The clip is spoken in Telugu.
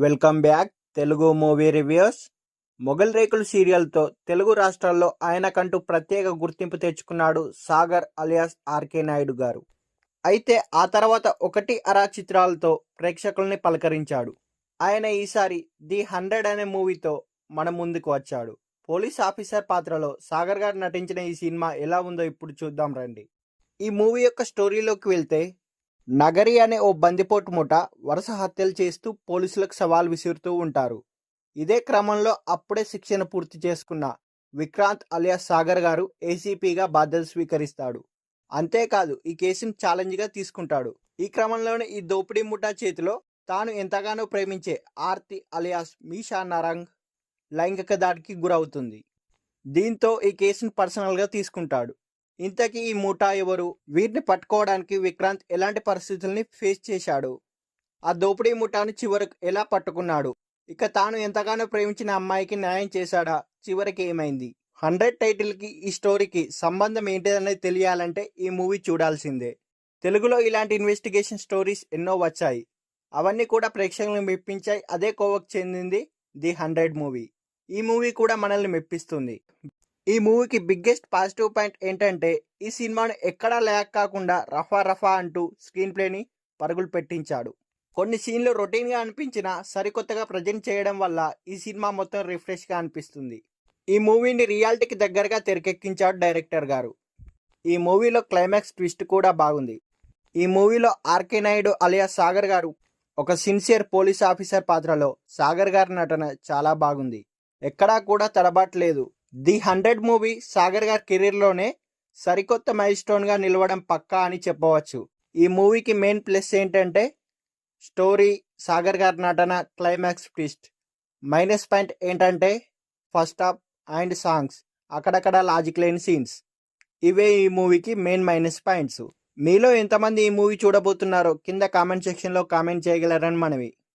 Welcome back Telugu movie reviews. Mogali Rekulu సీరియల్తో తెలుగు రాష్ట్రాల్లో ఆయనకంటూ ప్రత్యేక గుర్తింపు తెచ్చుకున్నాడు సాగర్ అలియాస్ ఆర్కే నాయుడు గారు. అయితే ఆ తర్వాత ఒకటి అరా చిత్రాలతో ప్రేక్షకుల్ని పలకరించాడు. ఆయన ఈసారి ది 100 అనే మూవీతో మన ముందుకు వచ్చాడు. పోలీస్ ఆఫీసర్ పాత్రలో సాగర్ గారు నటించిన ఈ సినిమా ఎలా ఉందో ఇప్పుడు చూద్దాం రండి. ఈ మూవీ యొక్క స్టోరీలోకి వెళ్తే, నగరి అనే ఓ బందిపోటు ముఠ వరుస హత్యలు చేస్తూ పోలీసులకు సవాల్ విసురుతూ ఉంటారు. ఇదే క్రమంలో అప్పుడే శిక్షణ పూర్తి చేసుకున్న విక్రాంత్ అలియాస్ సాగర్ గారు ఏసీపీగా బాధ్యతలు స్వీకరిస్తాడు. అంతేకాదు ఈ కేసును ఛాలెంజ్గా తీసుకుంటాడు. ఈ క్రమంలోనే ఈ దోపిడీ ముఠా చేతిలో తాను ఎంతగానో ప్రేమించే ఆర్తి అలియాస్ మీషా నరంగ్ లైంగిక దాడికి గురవుతుంది. దీంతో ఈ కేసును పర్సనల్గా తీసుకుంటాడు. ఇంతకీ ఈ ముఠా ఎవరు? వీరిని పట్టుకోవడానికి విక్రాంత్ ఎలాంటి పరిస్థితుల్ని ఫేస్ చేశాడు? ఆ దోపిడీ ముఠాను చివరకు ఎలా పట్టుకున్నాడు? ఇక తాను ఎంతగానో ప్రేమించిన అమ్మాయికి న్యాయం చేశాడా? చివరికి ఏమైంది? 100 టైటిల్కి ఈ స్టోరీకి సంబంధం ఏంటిదనేది తెలియాలంటే ఈ మూవీ చూడాల్సిందే. తెలుగులో ఇలాంటి ఇన్వెస్టిగేషన్ స్టోరీస్ ఎన్నో వచ్చాయి. అవన్నీ కూడా ప్రేక్షకులను మెప్పించాయి. అదే కోవకు చెందింది ది 100 మూవీ. ఈ మూవీ కూడా మనల్ని మెప్పిస్తుంది. ఈ మూవీకి బిగ్గెస్ట్ పాజిటివ్ పాయింట్ ఏంటంటే, ఈ సినిమాను ఎక్కడా ల్యాగ్ కాకుండా రఫా రఫా అంటూ స్క్రీన్ ప్లేని పరుగులు పెట్టించాడు. కొన్ని సీన్లు రొటీన్గా అనిపించినా సరికొత్తగా ప్రజెంట్ చేయడం వల్ల ఈ సినిమా మొత్తం రిఫ్రెష్గా అనిపిస్తుంది. ఈ మూవీని రియాలిటీకి దగ్గరగా తెరకెక్కించాడు డైరెక్టర్ గారు. ఈ మూవీలో క్లైమాక్స్ ట్విస్ట్ కూడా బాగుంది. ఈ మూవీలో ఆర్కే నాయుడు అలియాస్ సాగర్ గారు ఒక సిన్సియర్ పోలీస్ ఆఫీసర్ పాత్రలో సాగర్ గారి నటన చాలా బాగుంది. ఎక్కడా కూడా తడబాట్లేదు. ది 100 మూవీ సాగర్ గారి కెరీర్లోనే సరికొత్త మైల్ స్టోన్గా నిలవడం పక్కా అని చెప్పవచ్చు. ఈ మూవీకి మెయిన్ ప్లస్ ఏంటంటే స్టోరీ, సాగర్ గారి నటన, క్లైమాక్స్ ట్విస్ట్. మైనస్ పాయింట్ ఏంటంటే ఫస్ట్ హాఫ్ అండ్ సాంగ్స్, అక్కడక్కడ లాజిక్ లేని సీన్స్. ఇవే ఈ మూవీకి మెయిన్ మైనస్ పాయింట్స్. మీలో ఎంతమంది ఈ మూవీ చూడబోతున్నారో కింద కామెంట్ సెక్షన్లో కామెంట్ చేయగలరని మనవి.